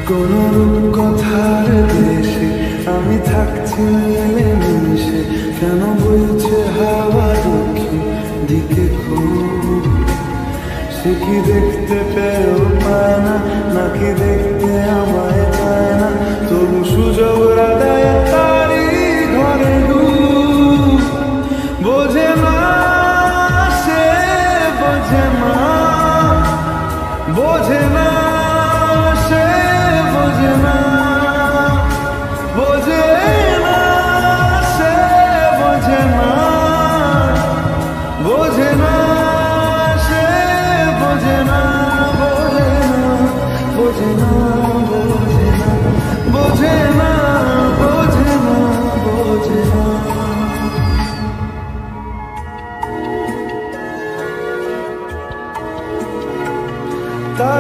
কোন কথার দেশে আমি থাকছি মিলেমিশে, কেন বইছে হাওয়া দক্ষিণ দিকে খুব? সে কি দেখতে পেয়েও পায় না, নাকি দেখতে আমায় পায় না? তবু সুযোগ রাধায় তারি ঘরে ডুব। বোঝে না সে, বোঝে না, বোঝে না সে, বোঝে না, বোঝে না সে, বোঝে না, বোঝে না সে, বোঝে না, বোঝে না, বোঝে না।